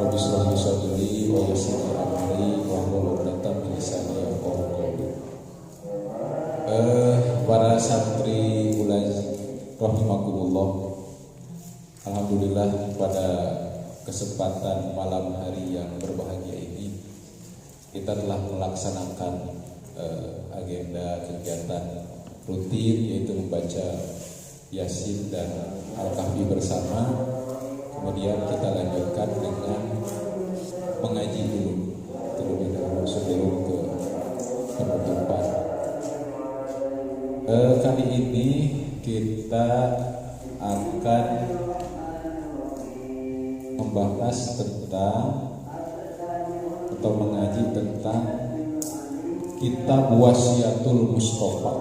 Rabbi shrah li sadri wa yassir li amri wahlul 'uqdatam min lisani yafqahu qawli. Para santri ulaz rahimakumullah. Alhamdulillah pada kesempatan malam hari yang berbahagia ini kita telah melaksanakan agenda kegiatan rutin, yaitu membaca Yasin dan Al-Kahfi bersama. Kemudian kita lanjutkan dengan mengaji dulu terlebih dahulu sebelum ke penutupan. Kali ini kita akan membahas tentang atau mengaji tentang kitab Wasiatul Mustafa.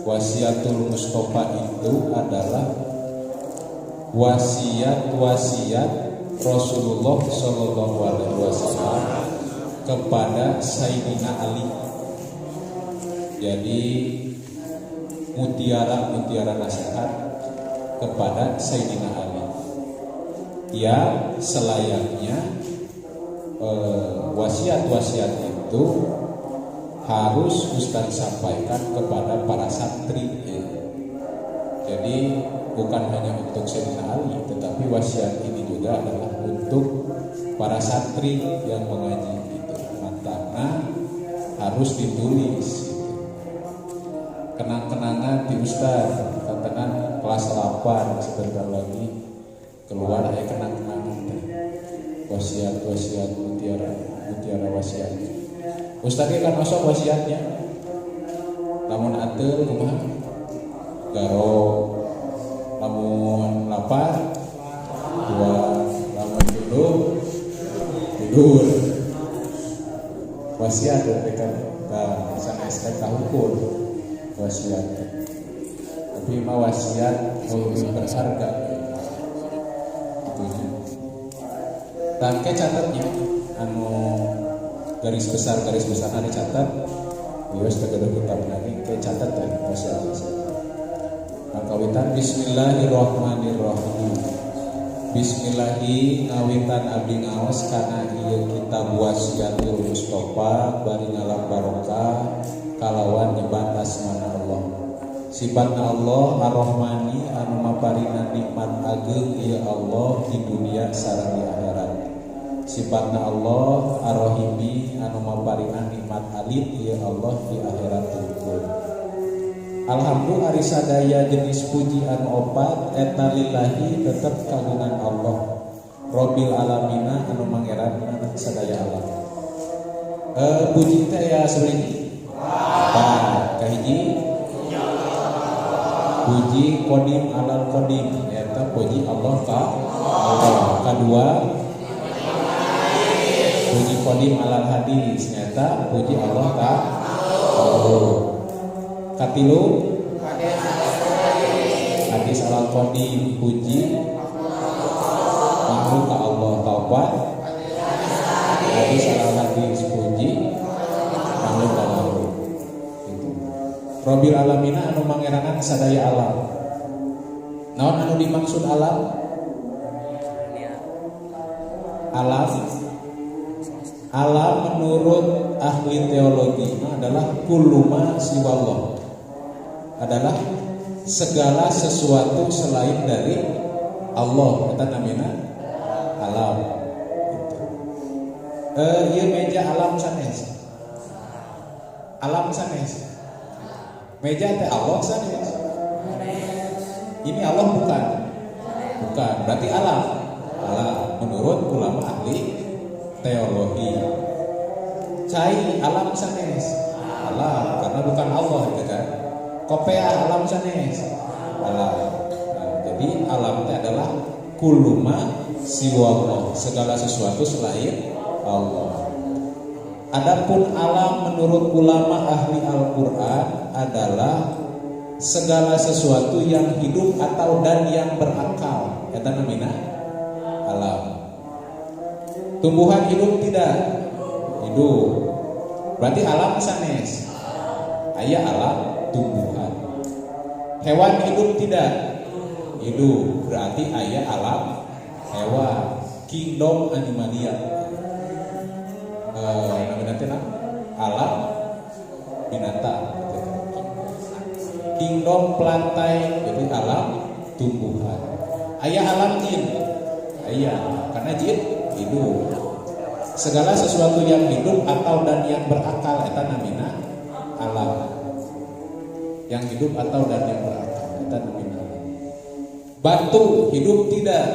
Wasiatul Mustafa itu adalah wasiat-wasiat Rasulullah Shallallahu Alaihi Wasallam kepada Sayyidina Ali. Jadi mutiara nasihat kepada Sayyidina Ali. Ya, selayaknya wasiat-wasiat itu harus Ustaz sampaikan kepada para santri. Jadi bukan hanya untuk Sayyidina Ali, tetapi wasiat ini juga adalah untuk para santri yang mengaji itu. Makanya harus ditulis. Kenang-kenangan di Ustaz, katakan kelas 8 sebentar lagi keluar ya kenang-kenangan wasiat mutiara wasiat. Ustaz kan masuk wasiatnya. Namun atur kumaha? Garo lamun lapar lamun tidur. Wasiat kan sana SK ukur wasiat. Tapi mah wasiat lebih berharga. Tangke catatnya garis besar ada catat. Wios tegede kitab nani ke catat ya wasiat. Kawitan Bismillahirrahmanirrahim. Bismillahi ngawitan abdi ngaos kana ieu kitab Wasiatul Mustafa bari ngalam barokah kalawan nyebat asmana Allah. Sifatna Allah Ar-Rahmani anu maparina nikmat ageung ieu Allah di dunia sareng di akhirat. Sifatna Allah Ar-Rahimi anu maparina nikmat alit ieu Allah di akhirat tunggu. Alhamdulillah ari sadaya jenis pujian opat eta lillahi tetep kagungan Allah Rabbil alamina anu mangeranna sadaya alam. Puji teh ya sebenarnya kahiji puji qadim alal qadim, eta puji Allah ka Allah. Kadua puji qadim alal hadis, nyata puji Allah ka Allah. Katilu hadis alal qadim, puji makhluk ka Allah. Kaopat hadis alal hadis, puji makhluk ka Allah. Rabbil alamina anu mangerangan sadaya alam. Naon anu dimaksud alam? Alam menurut ahli teologi adalah kulluma siwallah, adalah segala sesuatu selain dari Allah. Kita namina alam. Ieu meja alam sanes. Alam sanes. Meja teh Allah sanes. Ini Allah bukan. Berarti alam. Menurut ulama ahli teologi. Cai alam sanes. Alam karena bukan Allah gitu kan. Kopea alam sanes. Alam. Jadi alam itu adalah kuluma siwallah, segala sesuatu selain Allah. Adapun alam menurut ulama ahli Al-Qur'an adalah segala sesuatu yang hidup atau dan yang berakal. Eta namina alam. Tumbuhan hidup tidak? Hidup. Berarti alam sanes. Aya alam tumbuhan. Hewan hidup tidak? Hidup. Berarti aya alam hewan. kingdom animalia. Namanya alam binatang. Kingdom plantae jadi alam tumbuhan. Aya alam jin. Aya karena jin hidup. Segala sesuatu yang hidup atau dan yang berakal eta namina alam. Yang hidup atau dan yang berakal eta namina alam. Batu hidup tidak?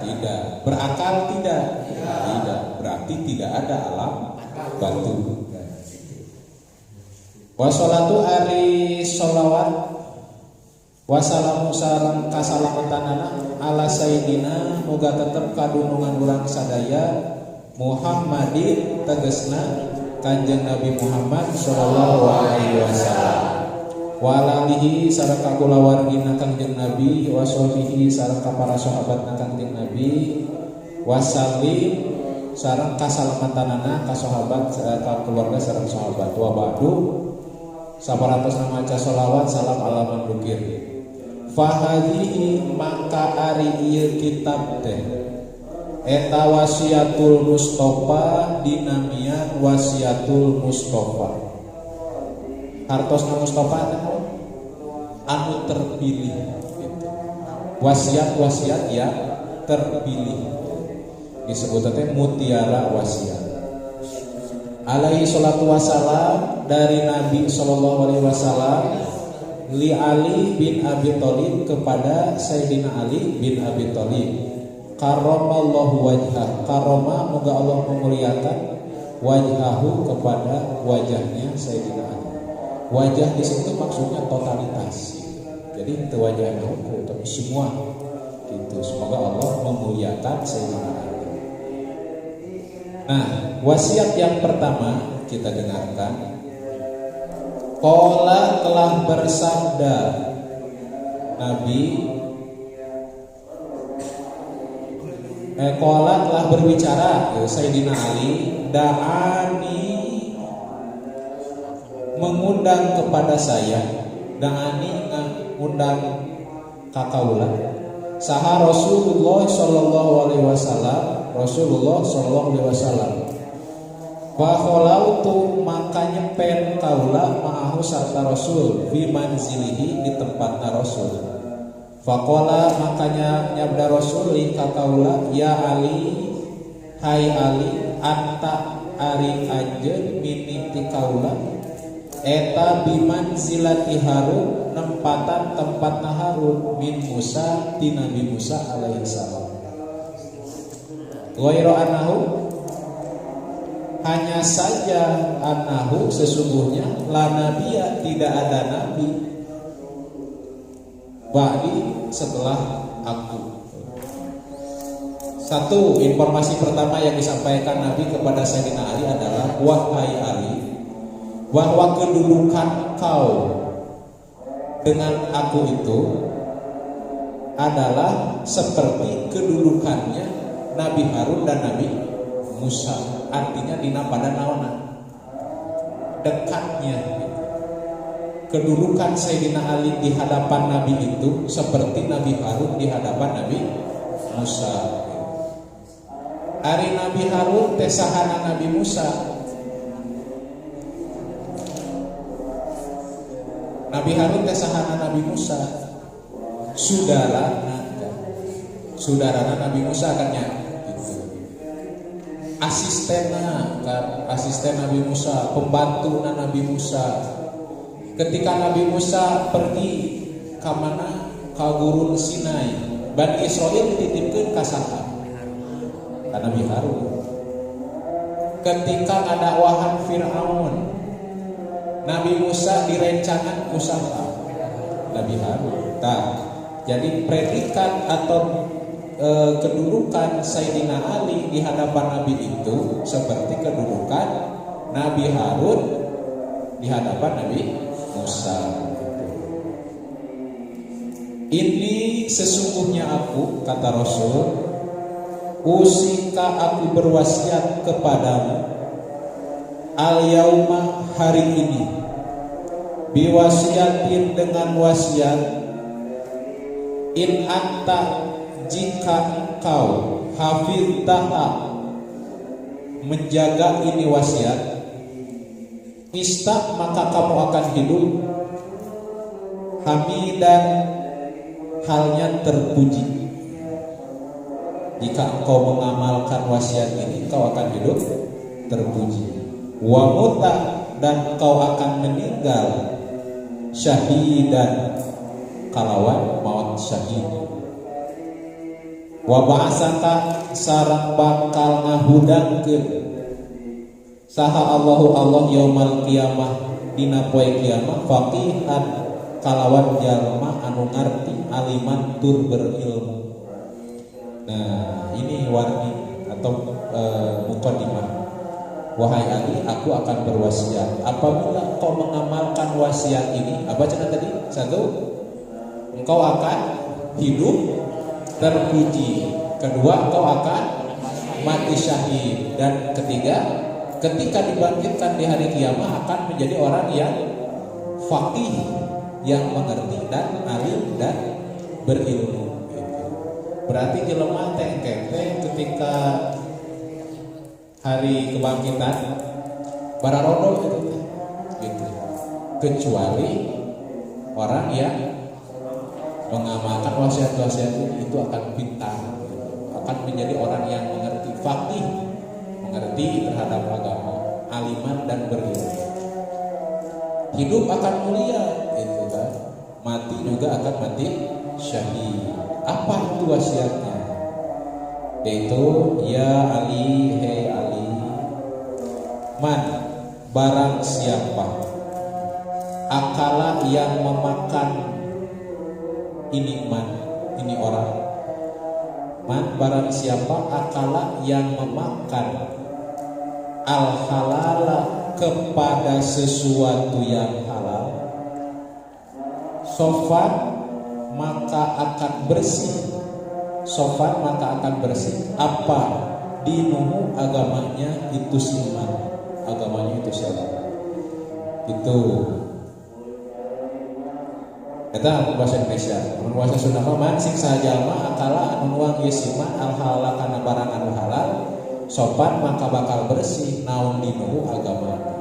Tidak. Berakal tidak? Tidak. Berarti tidak ada alam batu. Wassalatu ari sholawat wassalamu sareng kasalametanana ala sayyidina muga tetep kadunungan urang sadaya Muhammadin tegesna Kanjeng Nabi Muhammad sallallahu alaihi wasallam wa alihi sareng kulawargina Kanjeng Nabi wa sahbihi sareng para sahabatna Kanjeng Nabi wasallim sareng kasalamatanana ka sahabat ka keluarga sareng sahabat wa ba'du sabaratos maca sholawat salam ala mandukir fahadhihi maka ari ieu kitab teh eta wasiatul Mustafa dinamian wasiatul Mustafa. Hartosna Mustafa anu terpilih gitu. Wasiat yang terpilih disebut teh mutiara wasiat. Alaihi salatu wassalam dari Nabi sallallahu alaihi wasallam li Ali bin Abi Thalib kepada Sayyidina Ali bin Abi Thalib. Karramallahu wajhah, karoma moga Allah memuliakan wajhahu kepada wajahnya Sayyidina Ali. Wajah di situ maksudnya totalitas. Jadi itu wajahnya tapi semua itu. Semoga Allah memuliakan Sayyidina Ali. Nah, wasiat yang pertama kita dengarkan. Qala telah bersabda Nabi Qala telah berbicara Sayyidina Ali da'ani mengundang kepada saya da'ani mengundang kakaula saha Rasulullah sallallahu alaihi wasallam Rasulullah sallallahu alaihi wasallam wa khalautu maka nyepen kaula ma'ahu sarta Rasul fi manzilihi di tempatna Rasul. Faqala makanya nyabda Rasul li kakaula ya Ali hai Ali anta ari anjeun miniti kaula eta biman zilati Harun nempatan tempatna Harun min Musa ti Nabi Musa alaihi salam. Ghairu annahu hanya saja annahu sesungguhnya la nabiyya tidak ada nabi ba'di setelah aku. Satu, informasi pertama yang disampaikan Nabi kepada Sayyidina Ali adalah wahai Ali, bahwa kedudukan kau dengan aku itu adalah seperti kedudukannya Nabi Harun dan Nabi Musa. Artinya dina pada naona dekatnya. Kedudukan Sayyidina Ali di hadapan Nabi itu seperti Nabi Harun di hadapan Nabi Musa. Ari Nabi Harun tesahana Nabi Musa. Nabi Harun tesahana Nabi Musa. Saudara Nabi Musa kan ya. Asisten Nabi Musa, pembantu Nabi Musa. Ketika Nabi Musa pergi ke mana? Ka gurun Sinai. Bani Israil dititipkeun ka saha? Ka Nabi Harun. Ketika ngadakwahan Firaun, Nabi Musa direncangan usaha Nabi Harun. Jadi predikat atau kedudukan Sayyidina Ali di hadapan Nabi itu seperti kedudukan Nabi Harun di hadapan Nabi Musa. Ini sesungguhnya aku, kata Rasul, usika aku berwasiat kepadamu al-yauma hari ini biwasiatin dengan wasiat in anta jika engkau hafidtaha, menjaga ini wasiat, ista, maka kamu akan hidup hamidan, halnya terpuji. Jika engkau mengamalkan wasiat ini, engkau akan hidup terpuji. Wa muta, dan engkau akan meninggal syahidan, kalawan maut syahid. Wa ba'asaka, sareng bakal ngahudangkeun saha Allahu Allah yaumal qiyamah, dina poe kiamat, faqihan, kalawan jalma anu ngarti, aliman tur berilmu. Nah, ini warning atau mukadimah. Wahai Ali, aku akan berwasiat. Apabila kau mengamalkan wasiat ini, apa cina tadi? Satu, engkau akan hidup terpuji. Kedua, engkau akan mati syahid. Dan ketiga, ketika dibangkitkan di hari kiamat akan menjadi orang yang faqih, yang mengerti dan alim dan berilmu. Berarti jelema teh ketika hari kebangkitan bararodo gitu. Kecuali orang yang mengamalkan wasiat-wasiat itu akan pintar, akan menjadi orang yang mengerti, faqih, mengerti terhadap agama, aliman dan berilmu. Hidup akan mulia, gitu kan. Mati juga akan mati syahid. Apa itu wasiatnya? Yaitu, ya Ali, hei Ali, man, barang siapa akala yang memakan ini man, ini orang. Man, barang siapa akala yang memakan al halala, kepada sesuatu yang halal, sofan, maka akan bersih. Sofan, maka akan bersih. Apa? Dinuhu, agamanya itu siman, agamanya itu syar'i. Itu kita bahasa Indonesia. Bahasa Sunda mah sing sajalma akala anu nuang ieu siman al halal kana barang anu halal, sopan maka bakal bersih. Naon dinuhu, agamanya.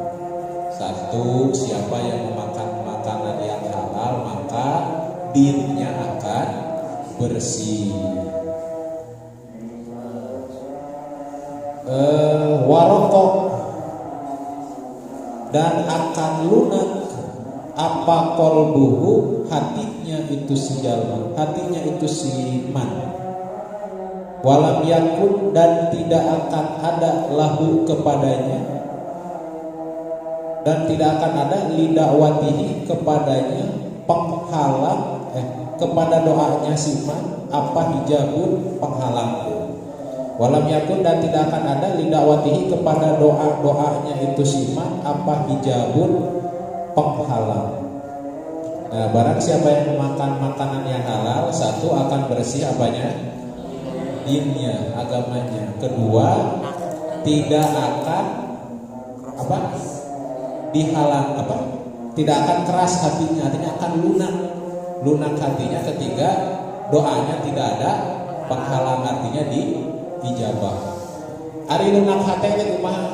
Satu, siapa yang memakan makanan yang halal maka dinnya akan bersih. Warokok, dan akan lunak apa kolbuhu, hatinya itu si jalma, hatinya itu si man. Walam yakun, dan tidak akan ada lahu kepadanya, dan tidak akan ada lidakwatihi kepadanya penghalang, kepada doanya si man, apa hijabun, penghalang. Walam yakun, dan tidak akan ada lidakwatihi kepada doanya itu si man, apa hijabun, penghalang. Nah, barang siapa yang memakan makanan yang halal, satu akan bersih apanya? Dinnya, agamanya. Kedua, tidak akan apa? Dihalang apa? Tidak akan keras hatinya, artinya akan lunak hatinya. Ketiga, doanya tidak ada penghalang, artinya diijabah. Ari lunak hati itu kumaha?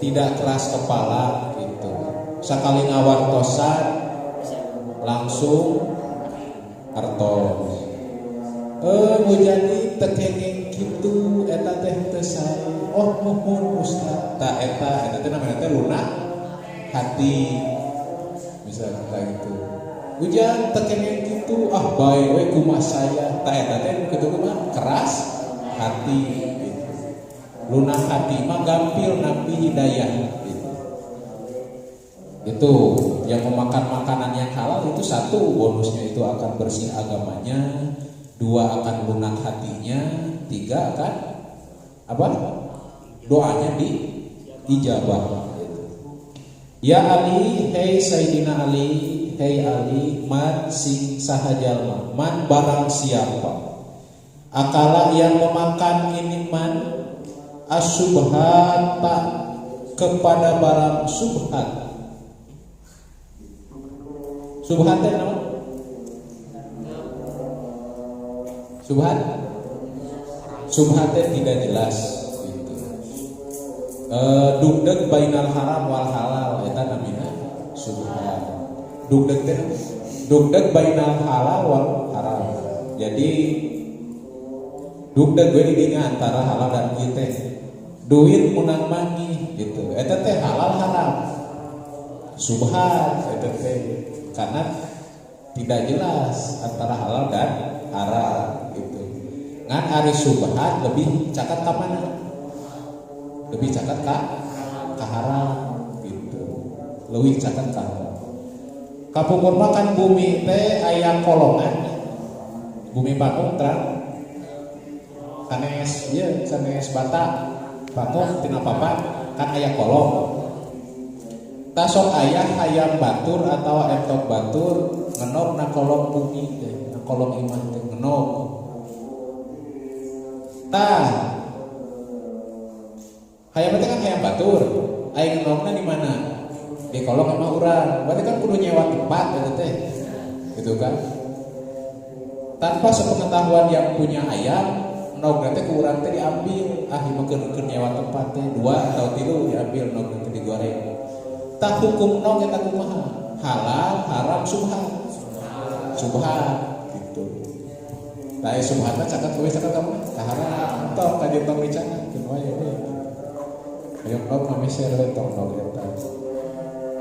Tidak keras kepala gitu. Sakali ngawartosan langsung artos. Jadi tekenging gitu eta teh teu sae. Oh muhun Ustaz. Ta eta teh namanya teh lunak hati. Bisa kayak gitu. Hujan tekenging gitu, ah bae we kumaha saya. Ta eta teh kitu kumaha keras hati gitu. Lunak hati mah gampil napi hidayah gitu. Itu yang memakan makanan yang halal itu satu, bonusnya itu akan bersih agamanya. Dua, akan lunak hatinya. Tiga, akan apa? Doanya diijabah. Ya Ali, hei Sayyidina Ali, hei Ali, man sing sahajalma, man barang siapa akala yang memakan ini man asubhata, kepada barang subhat. Subhat itu apa? Subhat subhatnya tidak jelas gitu. Dugdeg bainal haram wal halal eta namina subhat. Dugdeg bainal halal wal haram. Jadi dugdeg gue didingan antara halal dan ieu teh. Duit munang mangi gitu. Eta teh halal haram. Subhat eta teh karena tidak jelas antara halal dan haram gitu. Ngan ari subhat lebih cakat ka mana? Lebih cakat ka haram gitu. Leuwih cakat ka haram. Kapungkur makan bumi teh aya kolongan. Bumi bangun terang. Sanes ieu sanes bata bangun tina papan kan aya kolong. Tasok ayah hayam batur atau entok batur ngenok na kolong bumi teh, na kolong imah teh ngenok. Tah hayam teh kan hayam batur, aya ngenokna di mana? Di kolong imah urang. Berarti kan kudu nyewa tempat eta teh. Gitu kan? Tanpa sepengetahuan yang punya ayam, nog teh ku urang teh diambil, ieu keur nyewa tempat teh 2 atau 3 diambil nog teh digoreng. Tak hukum nog eta kumaha? Halal, haram, subhat. Subhat gitu. Tah subhatna caket we caket kamu. Tah haram tok ka jeung dicana keun wae we. Hayang nog mami share tok nog eta.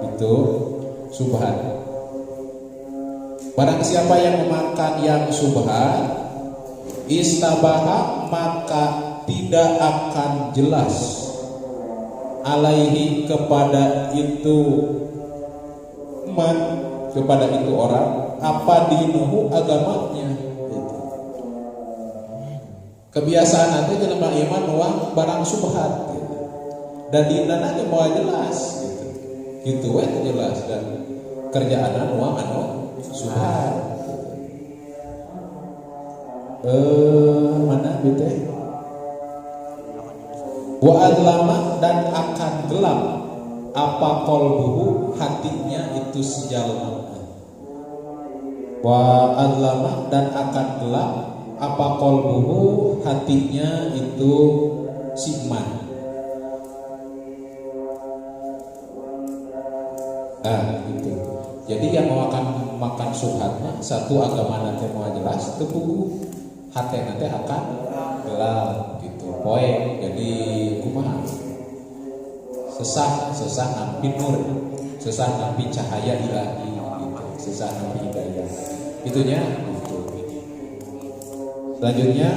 Itu subhat. Barang siapa yang memakan yang subhat, istabaha maka tidak akan jelas alaihi kepada itu kepada itu orang apa dinuhu agamanya gitu. Kebiasaan nanti jelema iman uang barang subhat gitu. Dan dinana ge moal jelas gitu we jelas dan kerjaan uang anu subhat mana gitu wa adlama dan akan gelap apa qalbuhu hatinya itu si jalma. Wa adlama dan akan gelap apa qalbuhu hatinya itu si iman. Gitu. Jadi yang mau makan subhatnya satu agama nanti mau jelas tepuku hati nanti akan gelap gitu. Poin jadi kumaha sesah nampi nur, sesah nampi cahaya ilahi gitu. Sesah nampi hidayah itunya gitu. Selanjutnya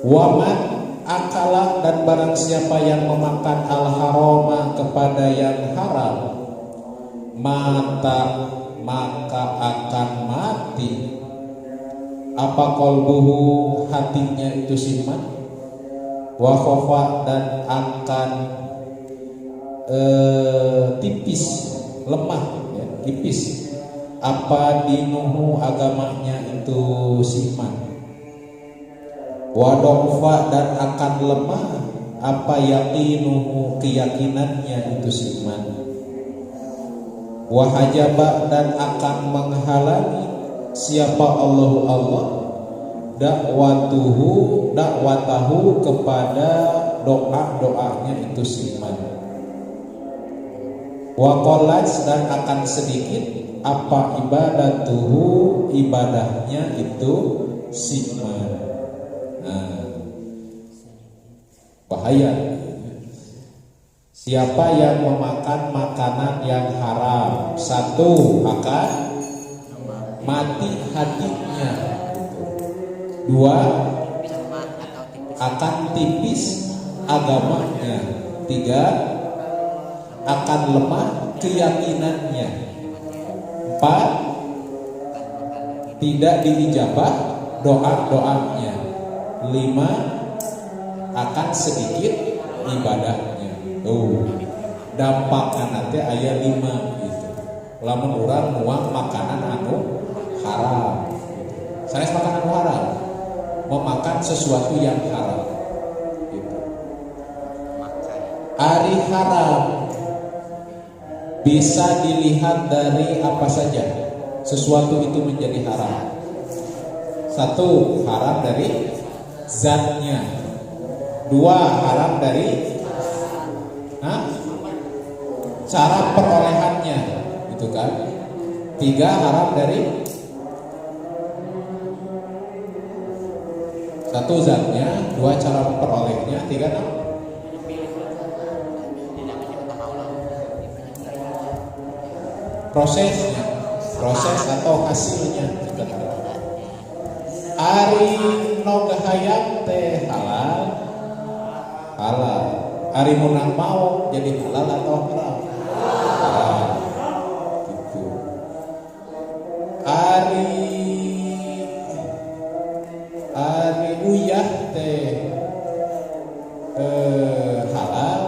waman akala dan barang siapa yang memakan al-harama kepada yang haram mata maka akan mati apa qalbuhu hatinya itu siman wa khofa dan akan tipis lemah ya, tipis apa dinuhu agamanya itu siman wa dofa dan akan lemah apa yaqinuhu keyakinannya itu siman wahajaba dan akan menghalangi siapa Allah dakwatahu kepada doanya itu siman waqalat dan akan sedikit apa ibadatuhu ibadahnya itu siman. Bahaya. Siapa yang memakan makanan yang haram, satu akan mati hatinya, dua akan tipis agamanya, tiga akan lemah keyakinannya, empat tidak diijabah doanya, lima akan sedikit ibadahnya. Dampaknya nanti ayat 5 gitu. Lamun urang nuang makanan anu haram gitu. Sanes makanan anu haram, memakan sesuatu yang haram gitu. Ari haram bisa dilihat dari apa saja sesuatu itu menjadi haram. Satu, haram dari zatnya. 2 haram dari cara perolehannya, gitu kan. 3 haram dari 1 zatnya, 2 cara memperolehnya, 3 prosesnya, proses atau hasilnya. Ari nogahayang teh halal, ari munang mau jadi halal atau haram? Halal. Gitu. Ari uyah teh halal.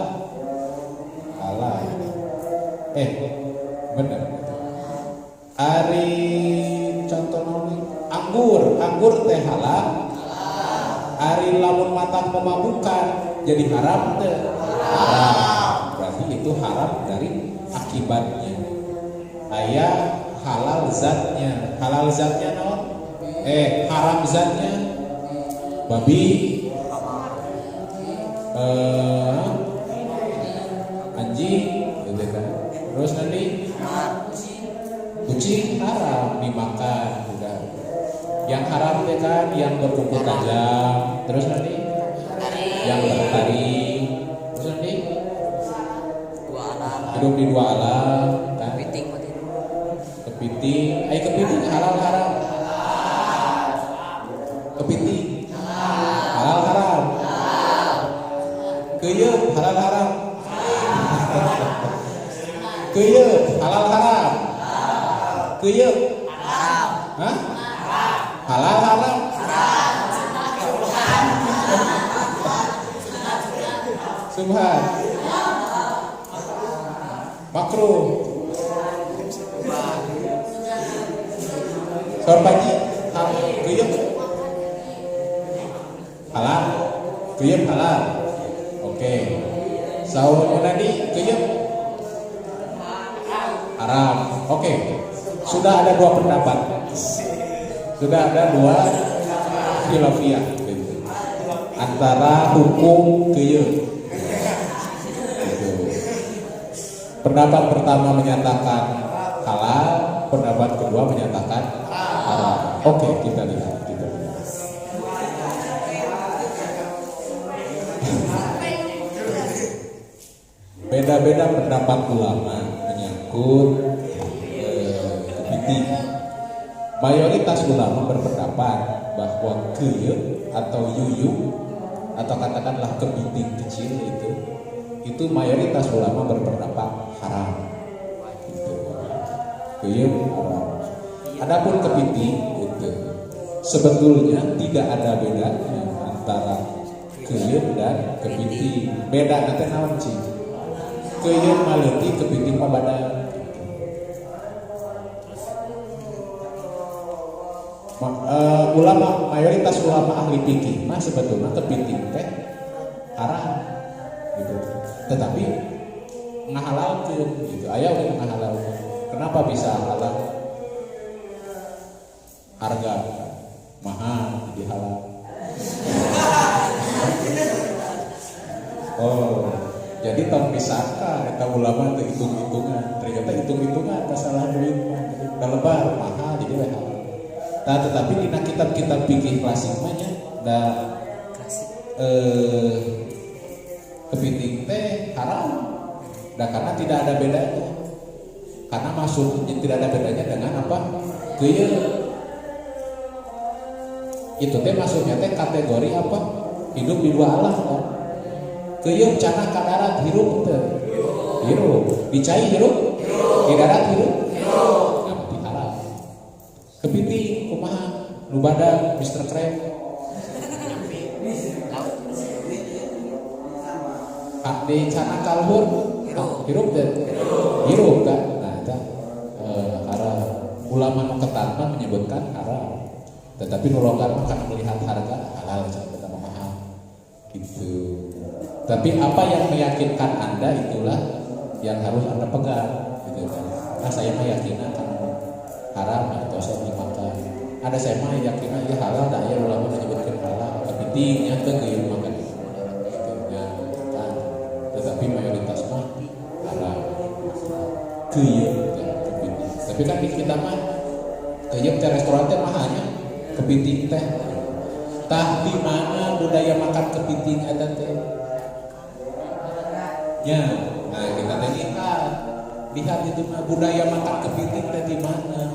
Bener. Ari contoh anggur teh halal. Ari lamun matang pemabukan jadi haram teh. Haram. Berarti itu haram dari akibatnya. Aya halal zatnya. Halal zatnya naon? Haram zatnya babi, anjing, gitu kan. Terus nanti kucing haram dimakan, udah. Yang haram teh kan yang berkuku tajam, terus nanti yang bertaring, terus nanti hidup di 2 alam, kan? Kepiting, kepiting halal haram. Kepiting halal haram. Keuyeuk halal haram. Keuyeuk halal haram. Keuyeuk halal. Halal haram. Subhan. Makruh. Sorbaji keuyeuk halal. Keuyeuk halal. Oke. Saur munadi keuyeuk haram. Oke. Sudah ada 2 pendapat. Sudah ada 2 khilafiyah gitu. Antara hukum keuyeuk. Gitu. Pendapat pertama menyatakan halal, pendapat kedua menyatakan haram. Oke, kita lihat. Beda-beda pendapat ulama menyangkut kepiting. Mayoritas ulama berpendapat bahwa keuyeuk atau yuyu atau katakanlah kepiting kecil itu mayoritas ulama berpendapat haram. Gitu. Keuyeuk haram. Adapun kepiting itu sebetulnya tidak ada bedanya antara keuyeuk dan kepiting. Beda nanti naon sih? Keuyeuk maleutik, kepiting mah badan. Mayoritas ulama ahli fikih mah sebetulnya kepiting teh haram gitu. Tetapi ngahalalkeun gitu. Aya we ngahalalkeun. Kenapa bisa halal? Harga mahal jadi halal. Oh, jadi tong disangka eta ulama teh hitung-hitungan. Ternyata hitung-hitungan masalah duit mah. Kalebar mahal jadi we halal. Nah, tetapi di kitab-kitab fikih klasik banyak dan kepiting teh haram. Dan karena tidak ada bedanya. Karena maksudnya tidak ada bedanya dengan apa? Keuyeuk. Itu teh maksudnya teh kategori apa? Hidup di 2 alam kan. Keuyeuk cenah ka darat hirup teh. Hirup. Di cai hirup? Di darat hirup? Kepiting kumaha nu badag Mr. Krab di cana kalhur hirup deh hirup kan. Nah itu haram. Ulama nu ketat menyebutkan haram, tetapi nu longgar karena melihat harga halal kita mahal gitu. Tapi apa yang meyakinkan Anda itulah yang harus Anda pegang gitu kan. Nah saya meyakinkan haram atau saya dimakan. Ada saya mah yakin ya halal, dah ya ulama menyebutkan halal. Kepiting kepitingnya teh geuyeum makan itu ya, kan. Tetapi mayoritas mah haram geuyeum teh kepiting. Tapi kan di kita mah geuyeum teh restoran teh mahalnya kepiting teh. Tah di mana budaya makan kepiting eta teh? Ya, nah kita teh lihat itu mah budaya makan kepiting teh di mana?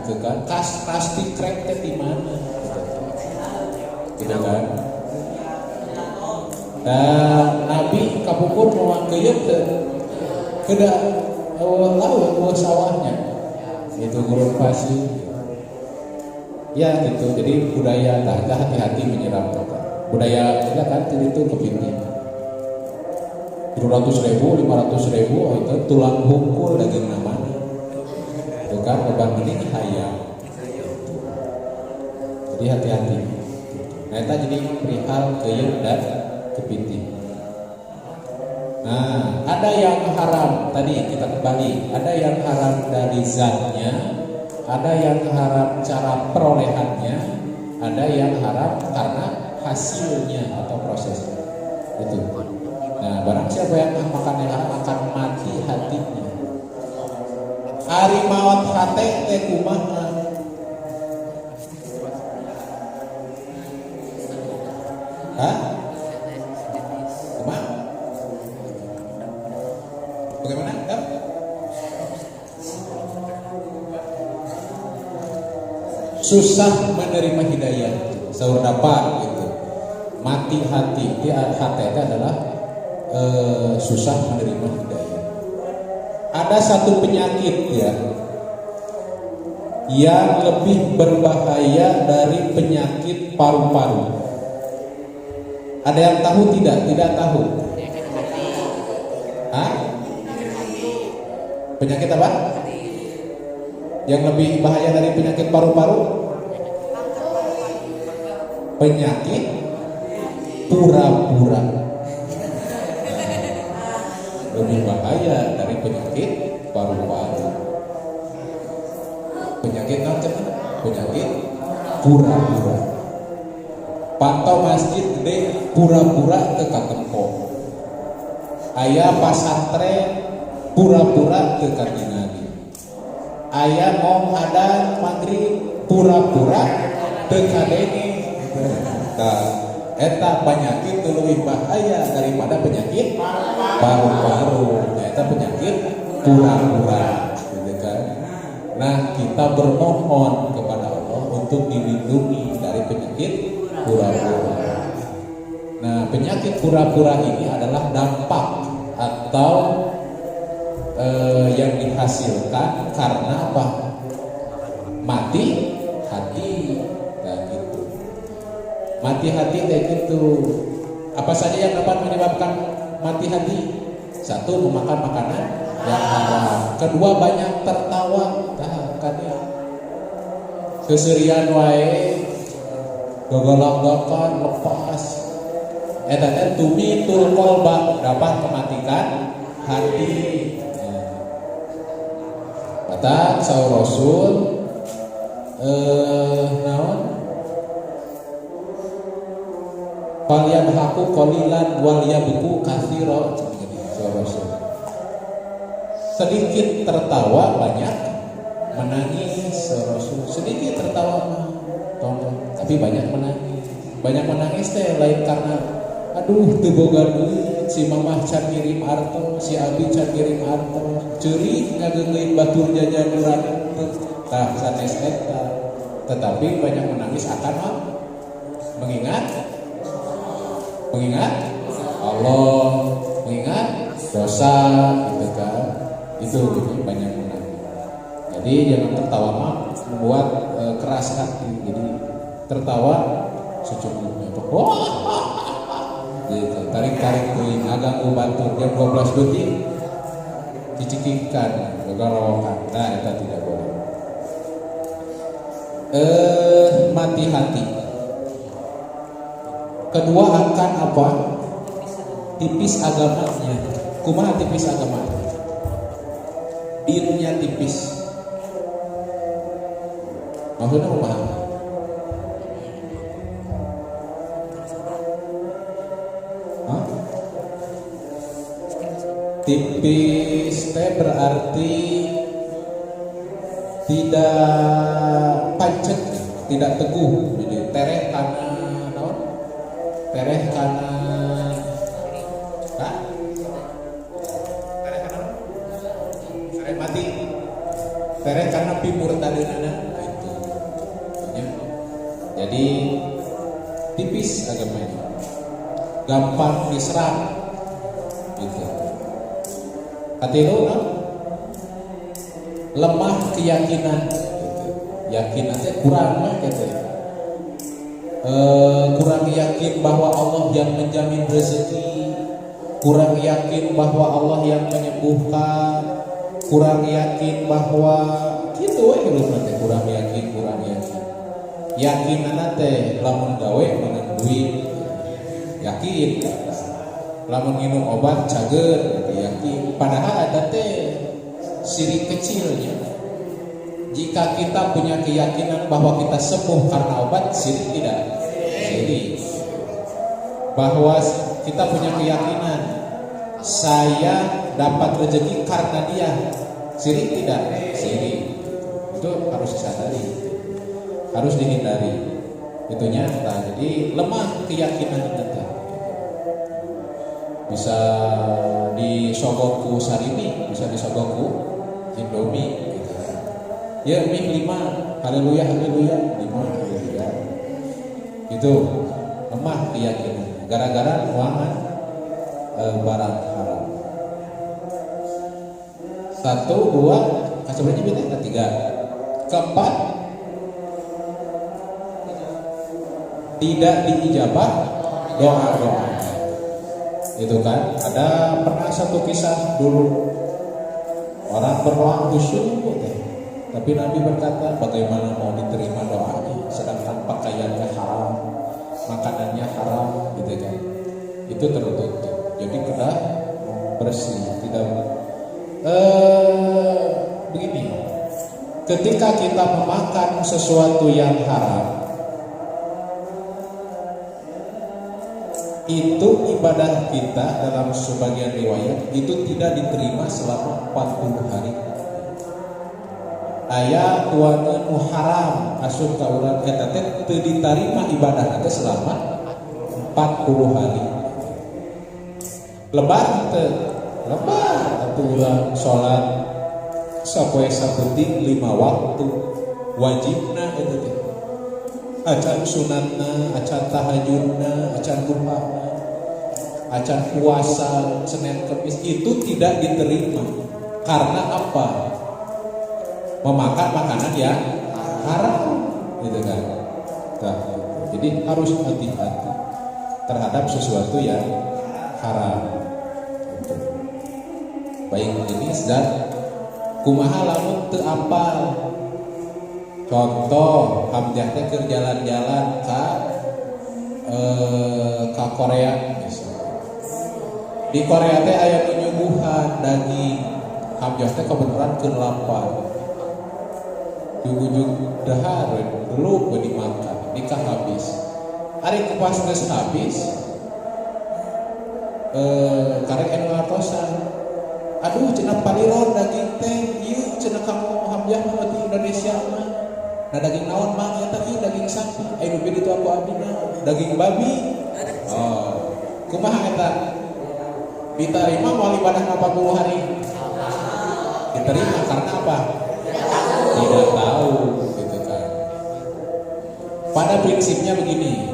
Gitu kan? Pasti krep teh di mana? Gitu kan? Dan Nabi kapupur mau geuyeum teh kedah laut sawahnya. Itu gurun pasir. Ya gitu, jadi budaya kita hati-hati menyeram budaya kita kan itu kepiting 200.000, 500.000 itu tulang bungkul daging namanya itu kan lebar ini hayam, jadi hati-hati. Nah itu jadi perihal geuyeum dan kepiting. Nah ada yang haram tadi kita kembali, ada yang haram dari zatnya, ada yang haram cara perolehannya, ada yang haram karena hasilnya atau prosesnya. Itu. Nah, barang siapa yang makan yang haram akan mati hatinya. Ari maot hate teh kumaha? Hah? Kumaha? Bagaimana? Susah menerima hidayah, saur dapat gitu. Mati hati, hati itu adalah susah menerima hidayah. Ada satu penyakit ya yang lebih berbahaya dari penyakit paru-paru. Ada yang tahu tidak? Tidak tahu. Hah? Penyakit apa? Yang lebih bahaya dari penyakit paru-paru? Penyakit pura-pura. Lebih bahaya dari penyakit paru-paru. Penyakit apa? Penyakit pura-pura. Pantau masjid gede pura-pura ke katempo. Aya pasantren pura-pura ke katingali. Aya mau ada maghrib pura-pura teu kadenge. Nah, eta penyakit lebih bahaya daripada penyakit paru-paru. Eta penyakit pura-pura, gitu kan? Nah, kita bermohon kepada Allah untuk dilindungi dari penyakit pura-pura. Nah, penyakit pura-pura ini adalah dampak atau yang dihasilkan karena apa? Mati hati. Mati hati kayak gitu. Apa saja yang dapat menyebabkan mati hati? Satu, memakan makanan yang haram. Kedua, banyak tertawa. Keserian wae, gogolak-gokan lepas. Eta teh tumitul kolba dapat mematikan hati. Kata saur Rasul naon? Kalian haku qalilan wal yabku katsira. Sedikit tertawa banyak menangis. Rasul sedikit tertawa tapi banyak menangis. Banyak menangis teh lain karena aduh teu boga duit, si mamah can ngirim artos, si abi can ngirim artos, ceurik ngageungeun batur jajan urang tah sanes eta. Tetapi banyak menangis akan mengingat Allah, mengingat dosa, gitu kan? Itu gitu, banyak menangis. Jadi jangan tertawa mah membuat keras hati. Jadi tertawa secukupnya. Wah, gitu. Tarik-tarik tuh, agak batur jam 12 detik, dicikikkan, gogorokan. Nah, itu tidak boleh. Mati hati. Kedua akan apa? Tipis agamanya. Kumaha tipis agama? Dinnya tipis. Maksudnya kumaha? Tipis teh berarti tidak pancet, tidak teguh. Jadi tereh kana naon? Tereh kana tereh kana tereh mati. Tereh kana pimur tadeunana itu. Ya. Jadi tipis agamanya. Gampang diserang gitu. Katilu lemah keyakinan gitu. Yakinan teh kurang mah gitu. Kurang yakin bahwa Allah yang menjamin rezeki, kurang yakin bahwa Allah yang menyembuhkan, kurang yakin bahwa gitu we teh kurang yakin. Yakinan teh lamun gawe meunang duit yakin, lamun minum obat cager yakin. Padahal ada teh sirik kecilnya. Jika kita punya keyakinan bahwa kita sembuh karena obat, sirik tidak? Sirik. Bahwa kita punya keyakinan saya dapat rezeki karena dia, sirik tidak? Sirik. Itu harus disadari, harus dihindari. Itu nyata. Jadi lemah keyakinan kita. Bisa disogok ku sarimi, bisa disogok ku Indomie gitu. Ya mie 5, haleluya 5 haleluya. Itu lemah keyakinan gara-gara uangan barang haram. 1, 2, sebenarnya beda 3. Keempat, tidak diijabah doa-doa. Itu kan ada pernah satu kisah dulu orang berdoa khusyuk tapi Nabi berkata bagaimana mau diterima doanya sedangkan pakaiannya haram, makanannya haram gitu kan. Itu tertutup. Jadi kita bersih, tidak begini. Ketika kita memakan sesuatu yang haram, itu ibadah kita dalam sebagian riwayat itu tidak diterima selama 40 hari. Aya tuangan haram asup ka urang eta teh teu ditarima ibadah teh selama 40 hari. Lebar teu? Lebar atuh urang salat sapoe sapenting 5 waktu wajibna eta teh. Acan sunatna, acan tahajudna, acan duhana, acan puasa Senin Kamis itu tidak diterima. Karena apa? Memakan makanan yang haram, gitu kan? Nah, jadi harus hati-hati terhadap sesuatu yang haram. Baik jenis dan kumaha lamun teu apal. Contoh, Hamzah teh keur jalan-jalan ka Korea misalnya. Di Korea teh aya nyuguhan daging. Hamzah teh kebetulan keur lapar. Ujug dahar dulu gue dimakan, nikah habis. Ari pas geus habis, karek anu ngatosan. Aduh, cenah paliron daging teh, ieu cenah kamu Hamzah mah di Indonesia mah. Nah daging naon mang eta ieu daging sapi. Aya nu itu aku abina, daging babi. Oh, kumaha eta? Diterima moal ibadah 40 hari. Diterima karena apa? Tidak tahu gitu kan. Pada prinsipnya begini,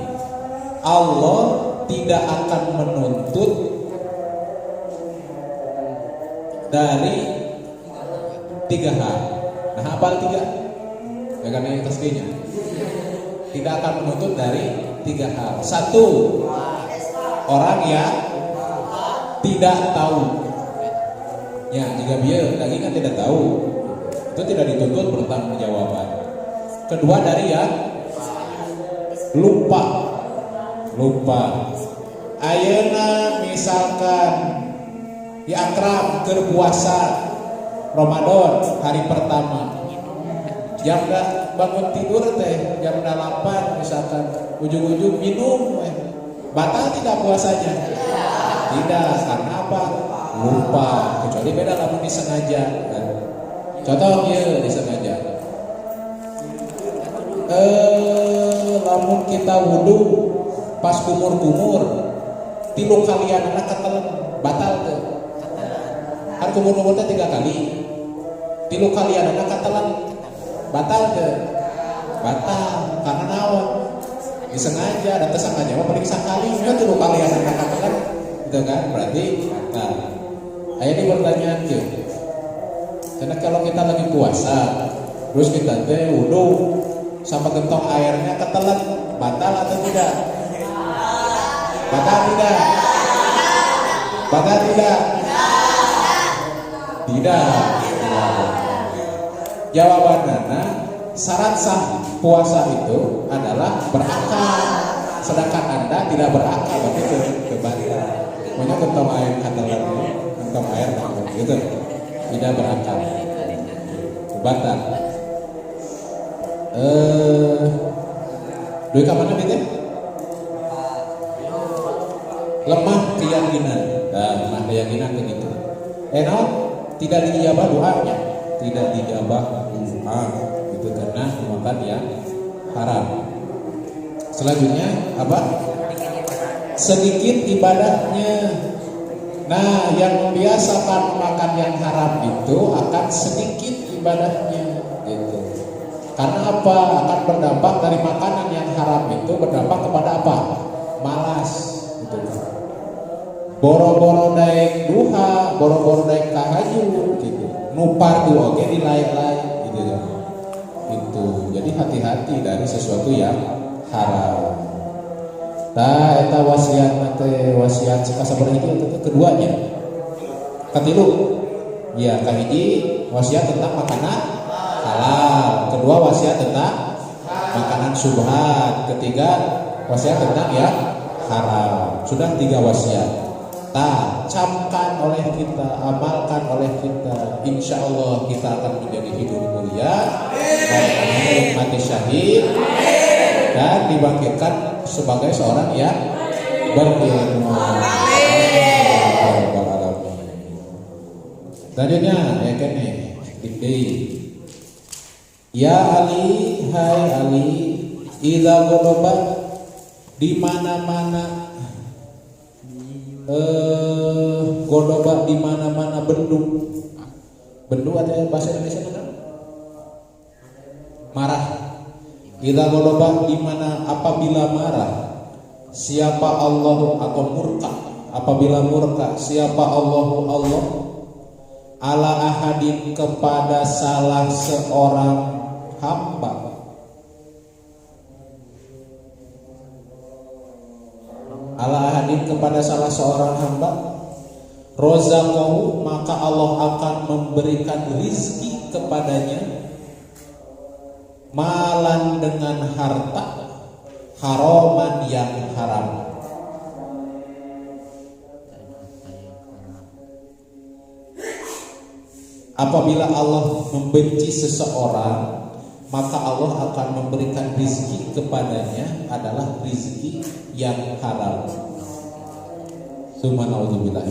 Allah tidak akan menuntut dari 3 hal. Nah apa 3? Jangan yang tasbihnya. Tidak akan menuntut dari 3 hal. 1, orang yang tidak tahu. Ya, jika dia daging kan tidak tahu, itu tidak dituntut pertanggungjawaban. Kedua, dari yang lupa. Ayeuna misalkan di akrab keur puasa Ramadan hari pertama, jam bangun tidur teh jam 8 misalkan, ujung-ujung minum, batal tidak puasanya? Tidak. Karena apa? lupa, kecuali beda lamun disengaja kan. Contoh ya disengaja. Lamun kita wudu pas kumur-kumur 3 kalian anak ketelan batal tuh. Kan kumur-kumur 3 kali. 3 kalian anak ketelan batal tuh. Batal karena naon? Disengaja dan tersengaja mah paling sakali kan 3 kalian anak ketelan gitu kan, berarti batal. Aya di pertanyaan kieu. Karena kalau kita lagi puasa, terus kita teh wudu sama gentong airnya ketelan, batal atau tidak? Batal tidak? Batal tidak? Tidak. Jawabannya syarat sah puasa itu adalah berakal. Sedangkan Anda tidak berakal, berarti kebatal. Makanya gentong air ketelan, gentong air gitu. Tidak berakal. Batal. Doi ka mana bete? Lemah keyakinan. Nah, lemah keyakinan begitu. Naon? Tidak dijabah doanya, tidak dijabah doa. Itu karena makan yang haram. Selanjutnya apa? Sedikit ibadahnya. Nah, yang membiasakan makan yang haram itu akan sedikit ibadahnya gitu. Karena apa? Akan berdampak dari makanan yang haram itu berdampak kepada apa? Malas gitu. Boro-boro daek duha, boro-boro daek tahajud gitu. Nu fardu oge dilay-lay gitu ya. Itu. Jadi hati-hati dari sesuatu yang haram. Tah eta wasiat teh wasiat sasabeuna hiji eta keduanya. Katilu. Ya, kahiji wasiat tentang makanan halal. Kedua wasiat tentang makanan syubhat. Ketiga wasiat tentang ya haram. Sudah 3 wasiat. Camkan oleh kita, amalkan oleh kita, insya Allah kita akan menjadi hidup mulia, mati syahid, dan dibangkitkan sebagai seorang yang berilmu. Selanjutnya ya kan nih, ya Ali, hai Ali, idza ghadaba di mana-mana godoba di mana-mana bendung. Bendung ada bahasa Indonesia mana? Marah. Idza godoba di mana apabila marah. Siapa Allah atau murka? Apabila murka, siapa Allah ala ahadin kepada salah seorang hamba. Ala ahadin kepada salah seorang hamba, rozaqahu maka Allah akan memberikan rizki kepadanya, malan dengan harta, haraman yang haram. Apabila Allah membenci seseorang, maka Allah akan memberikan rizki kepadanya adalah rizki yang haram. Subhanallah.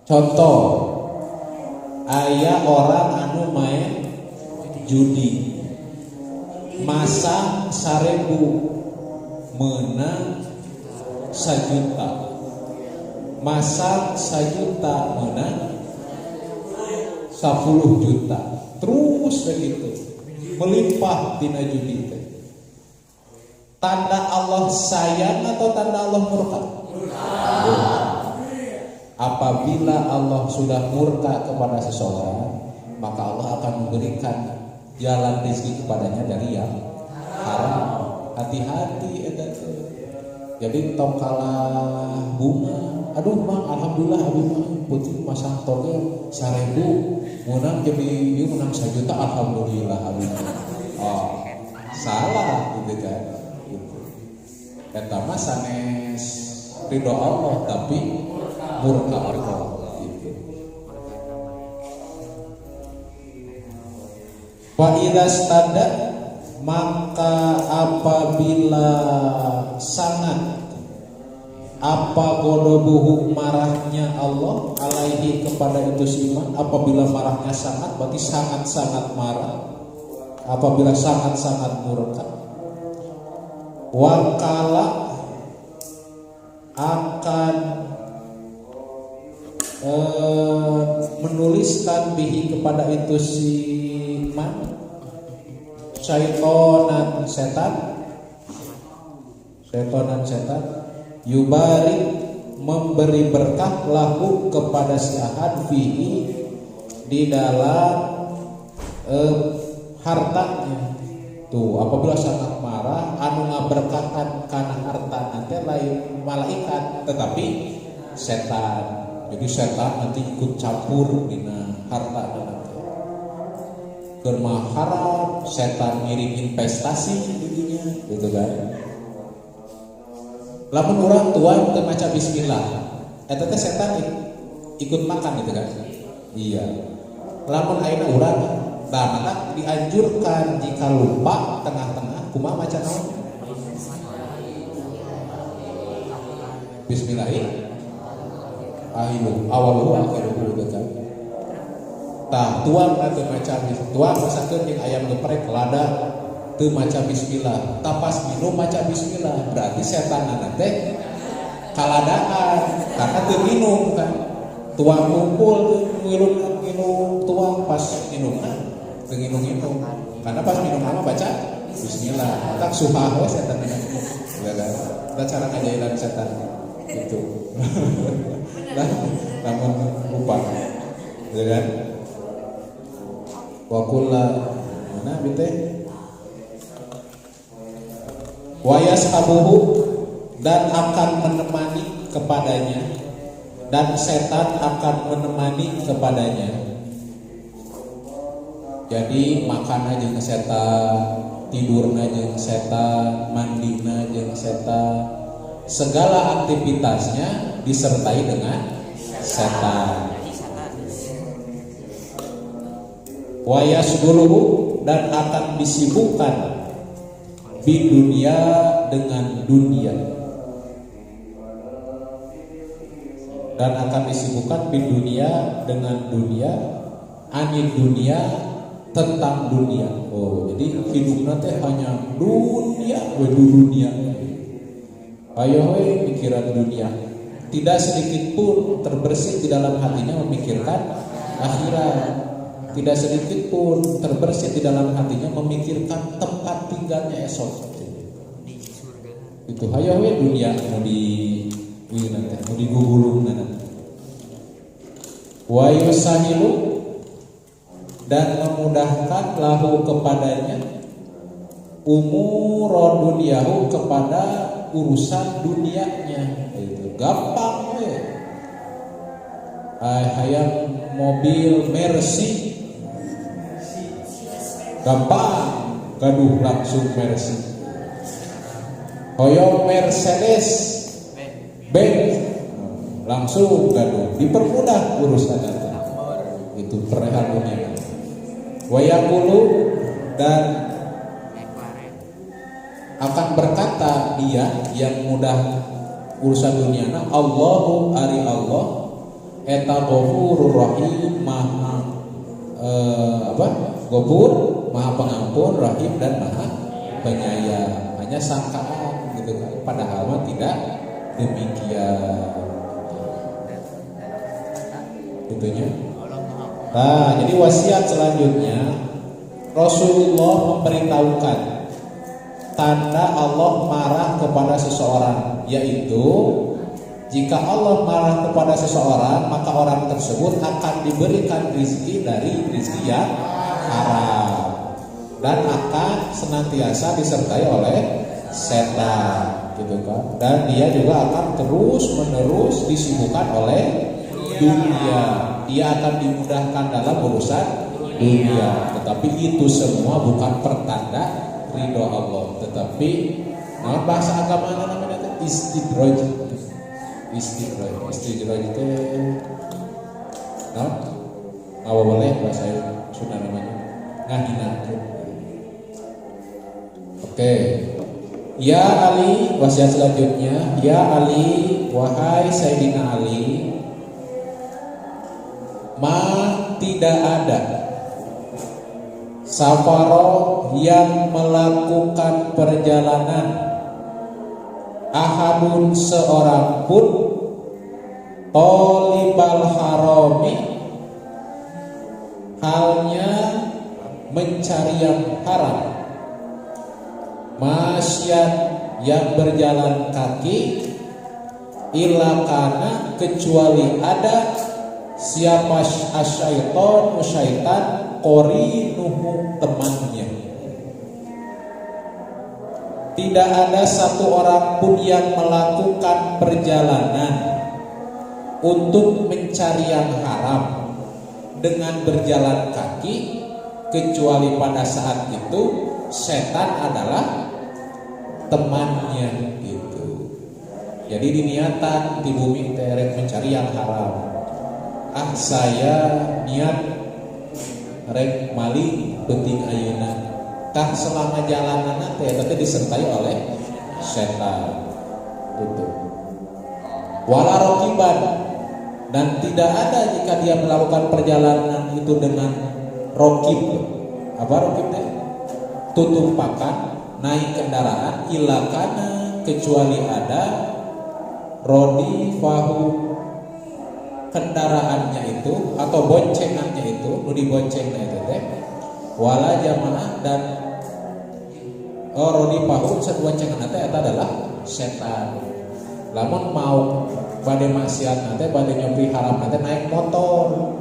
Contoh, aya orang anu main judi, masang 1.000 menang 1 juta, masang 1 juta menang 10 juta, terus begitu melimpah tina judi. Tanda Allah sayang atau tanda Allah murka? Apabila Allah sudah murka kepada seseorang, maka Allah akan memberikan jalan rezeki kepadanya dari yang haram. Hati-hati eta. Jadi tong kalah bunga. Aduh Bang, alhamdulillah abi mah putih masang toge 1.000, menang jadi ieu menang 1 juta, alhamdulillah abi. Oh, salah gitu kan. Eta mah sanes ridho Allah tapi murka Allah gitu. Wa idza stada maka apabila sangat Apa godobuhu, marahnya Allah alaihi kepada itu si iman. Apabila marahnya sangat, berarti sangat-sangat marah. Apabila sangat-sangat murka, wakala akan menuliskan bihi kepada itu si iman syaitonan setan yubari memberi berkah lahu kepada si ahad fihi di dalam hartanya. Tuh, apabila sangat marah anu ngaberkahan kana harta nanti lain malaikat tetapi setan. Jadi setan nanti ikut campur dina harta nanti. Keur harap setan ngirim investasi di dunia gitu kan. Lamun orang tua teu maca bismillah, eta teh setan ikut makan gitu kan. Iya. Lamun ayeuna urang, nah maka dianjurkan jika lupa tengah-tengah kumaha maca naon? Bismillahirrahmanirrahim. Awaluhu akhiruhu gitu kan. Tah tuang teu maca bismillah. Tuang masakeun jeung ayam geprek lada teu maca bismillah. Tah pas minum maca bismillah. Berarti setanana teh kaladaan karena teu minum kan. Tuang kumpul minum tuang pas minumna teu nginum. Karena pas minum mah baca bismillah. Tak suha we setan minum. Kita cara ngajailan setan itu. Namun lupa, ya kan? Wakulla mana bete? Wayas abuhu dan akan menemani kepadanya, dan setan akan menemani kepadanya. Jadi makan aja jeung setan, tidurna jeung setan, mandina jeung setan. Segala aktivitasnya disertai dengan setan. Wayasguluhu dan akan disibukkan di dunia dengan dunia. Dan akan disibukkan di dunia dengan dunia, anil dunia tentang dunia. Oh, jadi hidupnya teh hanya dunia. Ayo pikiran dunia. Tidak sedikit pun terbersit di dalam hatinya memikirkan akhirat. Tidak sedikit pun terbersit di dalam hatinya memikirkan tempat tinggalnya esok. Itu ayo dunia mau digugulung nanti. Wa yusahilu dan memudahkan lahu kepadanya umur duniahu kepada urusan dunianya. Itu gampang we. Hayang mobil Mercy gampang, gaduh langsung Mercy. Hoyong Mercedes Benz langsung gaduh, dipermudah urusan itu perihal dunia. Wayaqulu dan akan berkata dia yang mudah urusan duniana, Allahu ari Allah eta ghafurur rahim, maha ghafur, maha pengampun, rahim dan maha penyayang. Hanya sangkaan gitu kan, padahal mah tidak demikian. Itunya. Nah, jadi wasiat selanjutnya Rasulullah memberitahukan tanda Allah marah kepada seseorang, yaitu jika Allah marah kepada seseorang maka orang tersebut akan diberikan rezeki dari rezeki yang haram dan akan senantiasa disertai oleh setan gitu kan, dan dia juga akan terus menerus disibukkan oleh dunia. Dia akan dimudahkan dalam urusan dunia, tetapi itu semua bukan pertanda ridho Allah, tetapi bahasa agama namanya istidraj itu apa boleh bahasa Sunda namanya ngahinakeun. Oke. Ya Ali, wasiat selanjutnya, ya Ali wahai Sayyidina Ali, tidak ada safaroh yang melakukan perjalanan ahadun seorang pun tolibal harami, halnya mencari yang haram, masyad yang berjalan kaki, ilakana kecuali ada siapa asyaiton syaitan qorinuhu temannya. Tidak ada satu orang pun yang melakukan perjalanan untuk mencari yang haram dengan berjalan kaki kecuali pada saat itu setan adalah temannya gitu. Jadi diniatan di bumi terek mencari yang haram. Saya niat rek mali penting ayeuna, tah selama jalanan teh disertai oleh setan itu. Wala rokiban, dan tidak ada jika dia melakukan perjalanan itu dengan rokib. Apa rokib teh? Tutupakan naik kendaraan, ilakana kecuali ada rodi fahu kendaraannya itu atau boncengannya itu, nu diboncengna itu teh wala jamaah, dan rodi fahu saboncengan teh eta adalah setan. Lamun mau bade maksiat nanti bade nyopi haram nanti naik motor,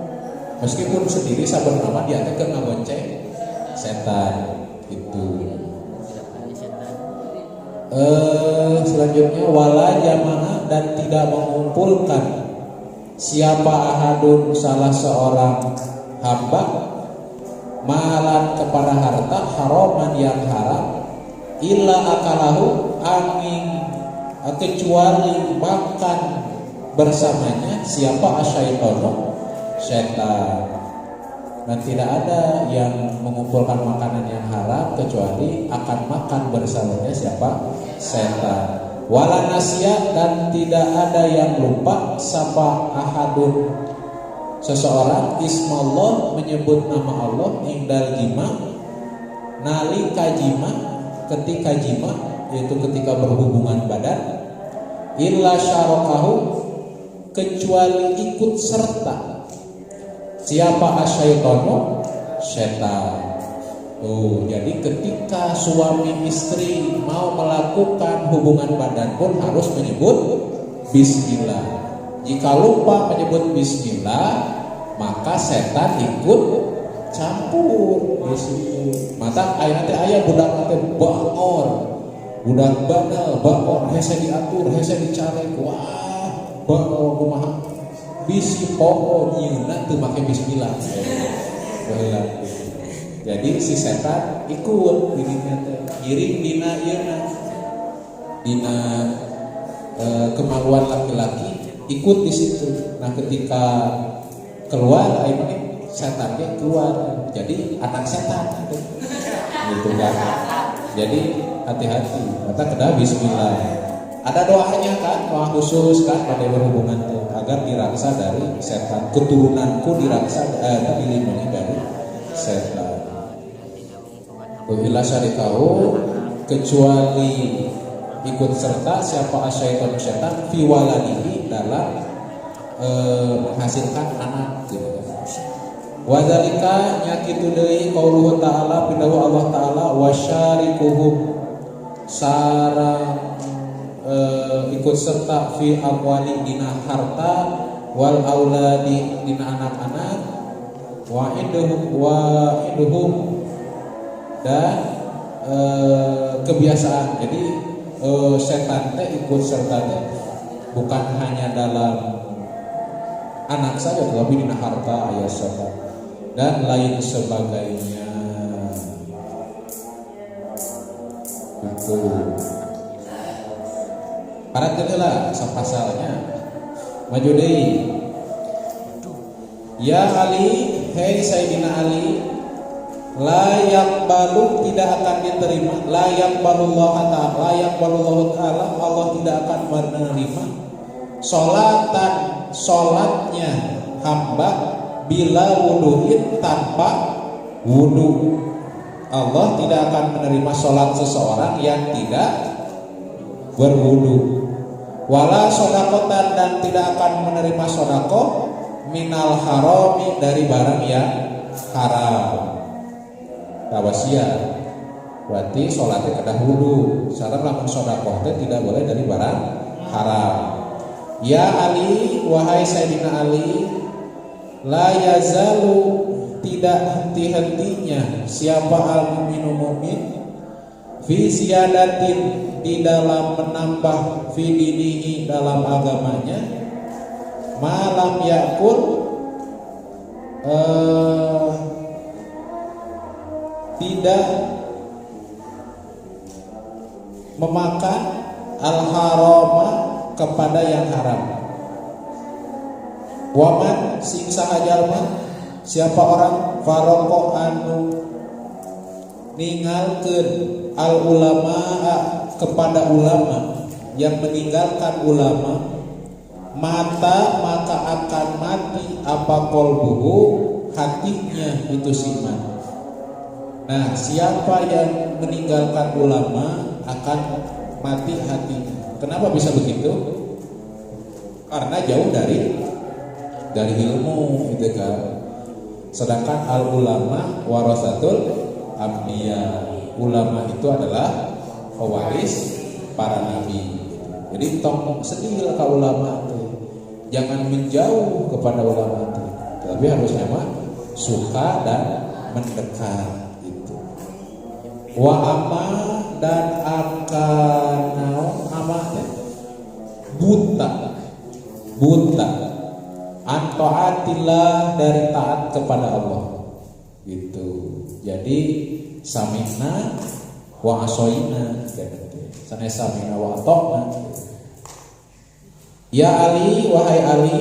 meskipun sendiri sabenerna dia teh keur ngabonceng setan itu. Selanjutnya wala jamaah, dan tidak mengumpulkan siapa ahadun salah seorang hamba malan kepada harta haraman yang haram illa akalahu angin kecuali makan bersamanya siapa asyaitonu setan. Dan tidak ada yang mengumpulkan makanan yang haram kecuali akan makan bersamanya siapa setan. Wala nasya, dan tidak ada yang lupa sapa ahadun seseorang ismallah menyebut nama Allah indal jima nalika jima ketika jima, yaitu ketika berhubungan badan, illa syarakahu kecuali ikut serta siapa asyaitonu setan. Jadi ketika suami istri mau melakukan hubungan badan pun harus menyebut bismillah. Jika lupa menyebut bismillah, maka setan ikut campur di situ. Mata ayat budak teh bangor, budak banal, bangor hese diatur, hese dicari, wah, bangor kumaha bisi poho nyieunna teu make bismillah. Jadi si setan ikut dirinya teh giring dina ieu dina kemaluan laki-laki, ikut di situ. Nah ketika keluar ayeuna setan ge keluar, jadi anak setan gitu kan. Jadi hati-hati, kata kedah bismillah. Ada doanya kan, doa khusus kan pada berhubungan teh agar diraksa dari setan, keturunanku diraksa dilindungi dari setan. Bila syarikahu kecuali ikut serta siapa asyaiton setan fi waladihi dalam menghasilkan anak gitu. Wadzalika nyakitu deui qauluhu ta'ala pindahu Allah ta'ala wasyarikuhum sareng ikut serta fi amwali dina harta wal auladi dina anak-anak wa iduhum dan kebiasaan. Jadi setan teh ikut serta teh bukan hanya dalam anak saja, tetapi dina harta aya setan dan lain sebagainya. Itu para lah sapasalnya maju deui. Ya Ali, hei Sayyidina Ali, layak balu tidak akan diterima, layak balullah ta'ala, Allah tidak akan menerima Sholatnya hamba bila wuduin tanpa wudu. Allah tidak akan menerima sholat seseorang yang tidak berwudu. Wala sodakotan, dan tidak akan menerima sodako minal harami, dari barang yang haram. Tawasia berarti sholatnya kedah wudu. Saran lamun sodako tidak boleh dari barang haram. Ya Ali, wahai Sayyidina Ali, la yazalu, tidak henti-hentinya siapa al-mu'minu mu'min fi ziyadatin, di dalam menambah fi dinihi, dalam agamanya, malam yakul, tidak memakan al-harama, kepada yang haram. Waman sing sahajalma, siapa orang faroko anu ninggalkeun al ulama, kepada ulama, yang meninggalkan ulama, mata maka akan mati apa kolbuhu, hatinya itu siman. Nah, siapa yang meninggalkan ulama akan mati hatinya. Kenapa bisa begitu? Karena jauh dari ilmu, gitu kan. Sedangkan al ulama warasatul anbiya, ulama itu adalah pewaris para nabi. Jadi tong sedih ke ulama itu, jangan menjauh kepada ulama itu, tapi harusnya mah suka dan mendekat itu. Wa amma, dan akan amatnya buta antaatillah, dari taat kepada Allah gitu. Jadi samina wa asoina, sana samina wa atokna. Ya Ali, wahai Ali,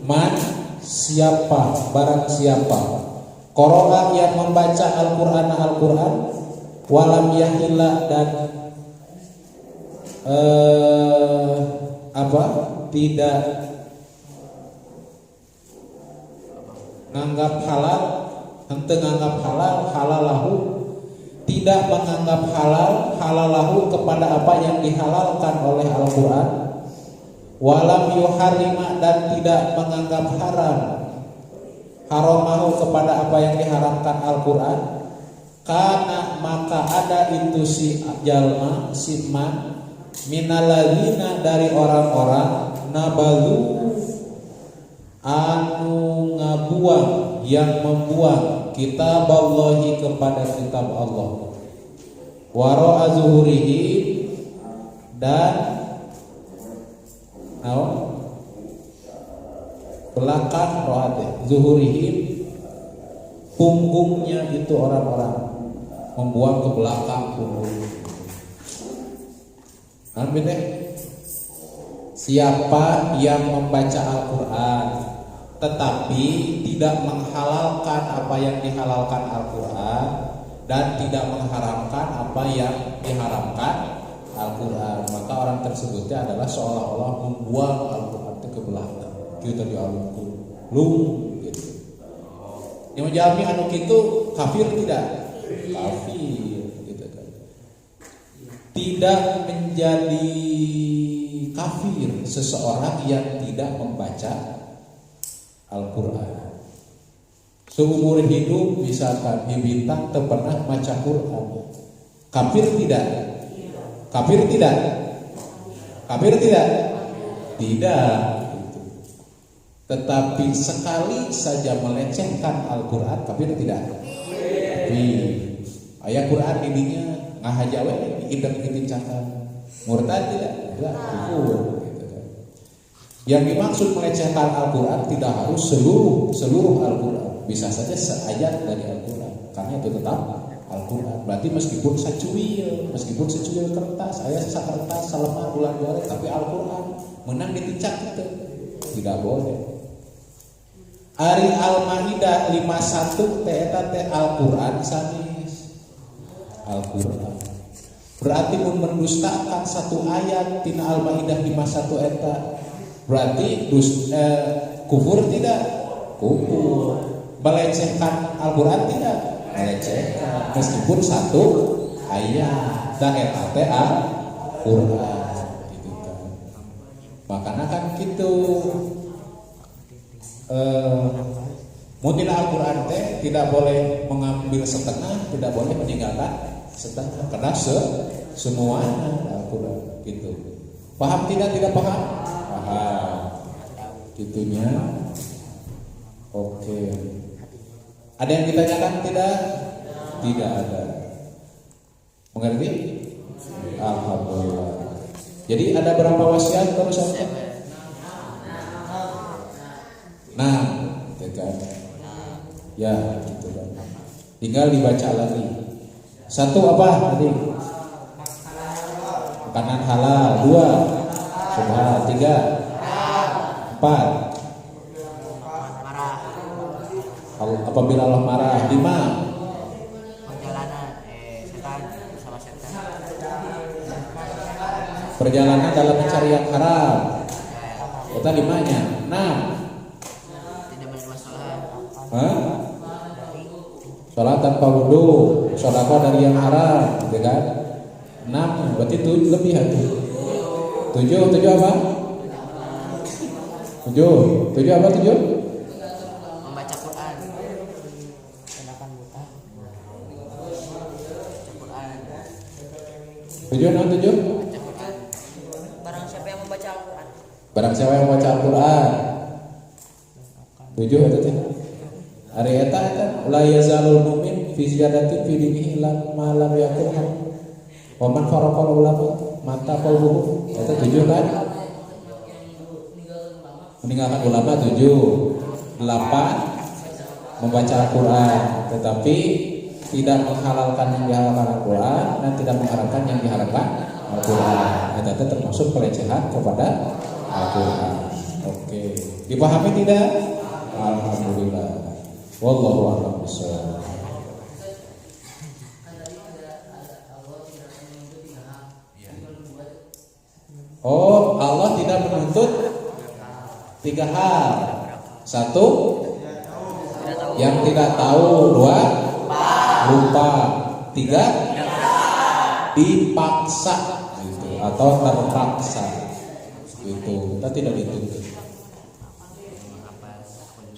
man siapa, barang siapa qara'a yang membaca Al-Qur'an walam yahilla, dan tidak menganggap halal, henteu nganggap halal halalahu, tidak menganggap halal halalahu, kepada apa yang dihalalkan oleh Al-Qur'an. Walam yuharrima, dan tidak menganggap haram haramahu, kepada apa yang diharamkan Al-Qur'an. Karena maka ada itu si jalma, si man, minalladzina, dari orang-orang, nabalu anu ngabuang, yang membuang kitab Allahi, kepada kitab Allah, wara'a zuhurihim, dan belakang rohate zuhurihim, punggungnya itu orang-orang, membuang ke belakang punggung. Amin deh. Siapa yang membaca Al-Quran tetapi tidak menghalalkan apa yang dihalalkan Al-Quran, dan tidak mengharamkan apa yang diharamkan Al-Quran, maka orang tersebutnya adalah seolah-olah membuang Al-Quran ke belakang. Kita dialungkan lung gitu. Yang menjawabnya anu kitu kafir tidak? Kafir gitu kan. Tidak menjadi kafir seseorang yang tidak membaca Al-Quran. Seumur hidup misalkan bintang tak pernah baca Quran, kafir tidak? Kafir tidak? Kafir tidak? Tidak. Tetapi sekali saja melecehkan Al-Quran, kafir tidak? Ayat Quran ininya ngahajawe diinterpretasikan murtad tidak? Tidak, kufur. Yang dimaksud melecehkan Al-Quran tidak harus seluruh Al-Quran, bisa saja seayat dari Al-Quran, karena itu tetap Al-Quran. Berarti meskipun secuil kertas, ayat sakertas salemah bulan dua, tapi Al-Quran menang ditincak itu tidak boleh. Ari Al-Maidah 51 eta teh Al-Qur'an sanis. Al-Qur'an. Berarti mun mendustakan satu ayat tina Al-Maidah 51 eta Berarti kufur tidak? Kufur. Melecehkan Al-Quran tidak? Melecehkan. Meskipun satu ayat. Da eta teh Al-Quran gitu kan. Makanya kan gitu. Mutil Al-Quran teh tidak boleh mengambil setengah, tidak boleh meninggalkan setengah. Karena semuanya Al-Quran gitu. Paham tidak? Tidak paham? Paham. Gitunya. Oke. Ada yang ditanyakan tidak? Tidak ada. Mengerti? Alhamdulillah. Jadi ada berapa wasiat barusan? Nah, kan? Ya, gitu kan. Tinggal dibaca lagi. Satu apa tadi? Makanan halal. 2 subhanallah. 3 4 apabila Allah marah. 5 perjalanan dalam mencari yang haram. Kita 5-nya. 6 sholat tanpa wudu, sedekah dari yang haram, gitu kan? 6, berarti itu lebih hati. 7 apa? 7 apa 7? Membaca Quran. Sedangkan buta. Quran. 7 non 7? Barang siapa yang membaca Al-Quran. Barang siapa yang membaca Al-Quran. 7 itu teh. Ari eta la yazalul mu'min fi ziyadatin fi dinihi illa ma lam yakun haq. Wa man faraqal ulama mata qalbuhu. Eta 7 kan? Meninggalkan ulama 7. 8 membaca Al-Quran, tetapi tidak menghalalkan yang dihalalkan Al-Quran dan tidak mengharamkan yang diharamkan Al-Quran. Eta termasuk pelecehan kepada Al-Quran. Oke. Dipahami tidak? Alhamdulillah. Wallahu a'lam bishawab. Oh, Allah tidak menuntut 3 hal. 1 yang tidak tahu. 2 lupa. 3 dipaksa gitu, atau terpaksa gitu. Kita tidak dituntut.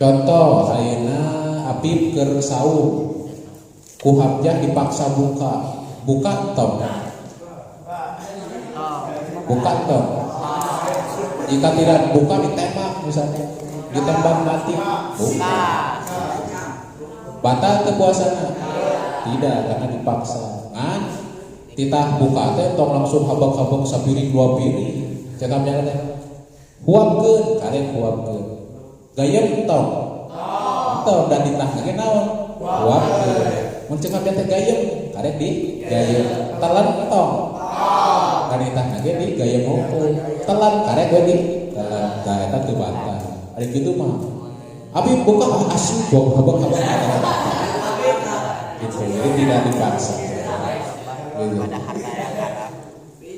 Contoh, ayeuna Habib keur saum, ku Hamzah dipaksa buka tong. Buka tong. Jika tidak buka ditembak misalnya, ditembak mati. Buka. Batal teu puasana? Tidak, karena dipaksa. Kan? Titah buka teh tong langsung habak-habak sapiring 2 piring. Cek Hamzah teh. Huapkeun, karek huapkeun. Gayem tong. Tong dan ditah ge naon? Huapkeun. Mun cek Hamzah teh gayem, karek di gayem. Telan tong. Kanitah ge di gayem hungkul. Telan karek we di telan. Tah eta teu batal. Ari kitu mah. Abi buka asli dong habak-habak. Itu tidak dipaksa.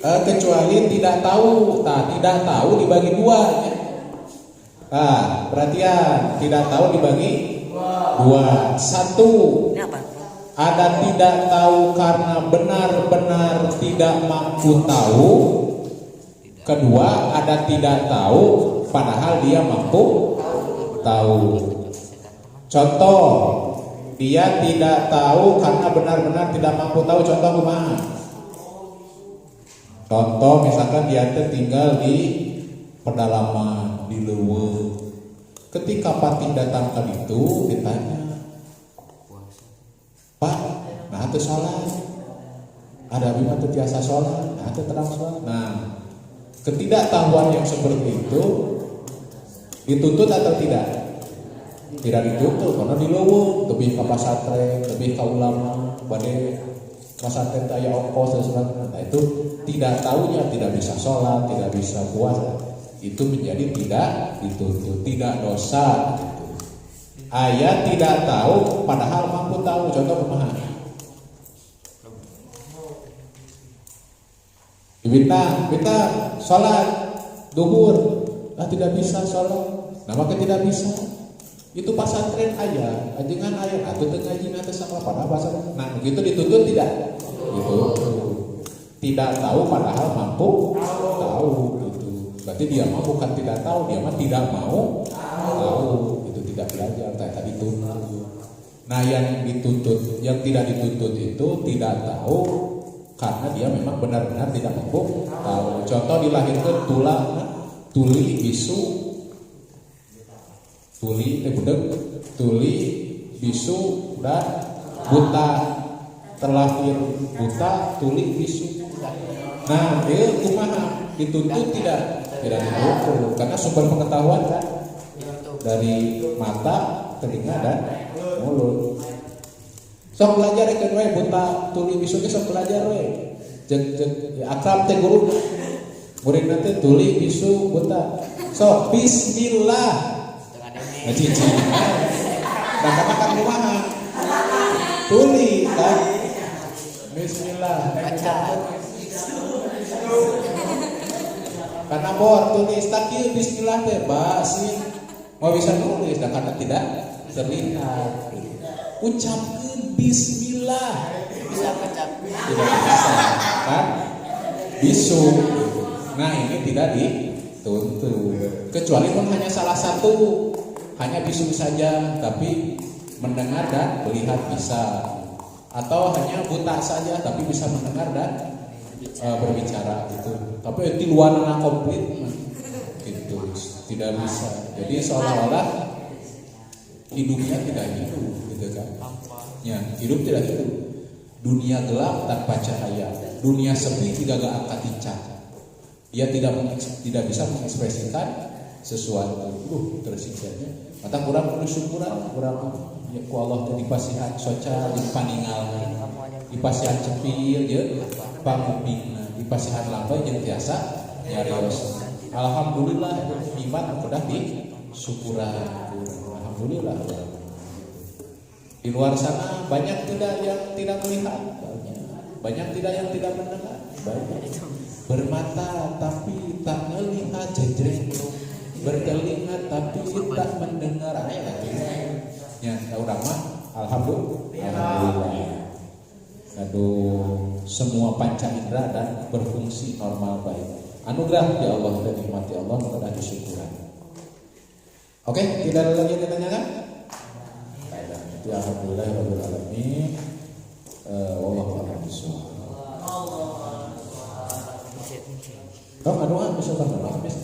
Kecuali tidak tahu. Tidak tahu dibagi 2 ya. Perhatian, tidak tahu dibagi 2. 1 ada tidak tahu karena benar-benar tidak mampu tahu. Kedua, ada tidak tahu padahal dia mampu tahu. Contoh, dia tidak tahu karena benar-benar tidak mampu tahu. Contoh kumaha? Contoh misalkan dia tinggal di pedalaman, di leuweung. Ketika Patih datang ke itu ditanya, Pak, nah itu sholat. Ada abimah itu biasa sholat, nah itu terang sholat. Nah, ketidaktahuan yang seperti itu dituntut atau tidak? Tidak dituntut, karena di leuweung lebih ke pasantren, lebih ke ulama, bade pasantren aya ongkos dan sebagainya. Nah itu tidak tahunya tidak bisa sholat, tidak bisa puasa, itu menjadi tidak dituntut, tidak dosa. Gitu. Ayat tidak tahu padahal mampu tahu. Contoh kumaha? Kita sholat duhur, tidak bisa sholat. Nah maka tidak bisa. Itu pasantren ayah, ajengan ayah, atau ngaji nanti sama pada bahasa. Nah begitu dituntut tidak? Gitu. Tidak tahu padahal mampu tahu gitu. Berarti dia mah bukan tidak tahu, dia mah tidak mau tahu. Itu tidak belajar kayak tadi tuntut. Nah yang dituntut, yang tidak dituntut itu tidak tahu karena dia memang benar-benar tidak mampu tahu. Contoh dilahirkan tulang, tuli, bisu, tuli, bisu dan buta. Terlahir buta, tuli, bisu. Nah dia kumaha dituntut tidak dituntut karena sumber pengetahuan kan dari mata, telinga dan mulut. Sok belajar ke we buta tuli bisu ge sok belajar we. Jeung akrab teh guru. Murid nanti tuli bisu buta. Sok bismillah. Ngaji. Nah katakan kumaha? Tuli kan. Bismillah. Baca. Karena bor tulis tak kieu bismillah teh basin. Mau bisa nulis dah karena tidak terlihat. Ucapkan bismillah. Bisa ucap. Tidak bisa kan? Bisu. Nah ini tidak dituntut. Kecuali pun hanya salah satu, hanya bisu saja, tapi mendengar dan melihat bisa. Atau hanya buta saja, tapi bisa mendengar dan berbicara gitu. Tapi di luar komplit gitu, tidak bisa. Jadi seolah-olah hidupnya tidak hidup gitu kan. Ya, hidup tidak hidup. Dunia gelap tanpa cahaya, dunia sepi tidak angkat ticak. Dia tidak bisa mengekspresikan sesuatu. Tersiksanya. Mata kurang bersyukuran, kurang ya ku Allah teh dipasihan soca, dipaningal, dipasihan cepil je pangupingna, dipasihan lambai jeung tiasa nyarios. Alhamdulillah iman udah disyukuran. Alhamdulillah. Di luar sana banyak yang tidak melihat, banyak yang tidak mendengar, banyak bermata tapi tak melihat jejreng, bertelinga tapi tak mendengar. Ya, udah mah alhamdulillah. Aduh, semua panca indera dan berfungsi normal baik. Anugerah ya Allah dan nikmati Allah mudah disyukuran. Oke, tidak ada lagi yang ditanyakan? Itu alhamdulillah rabbil alamin. Wallahu a'lam bishawab. Dok, aduh bisa tambah habis.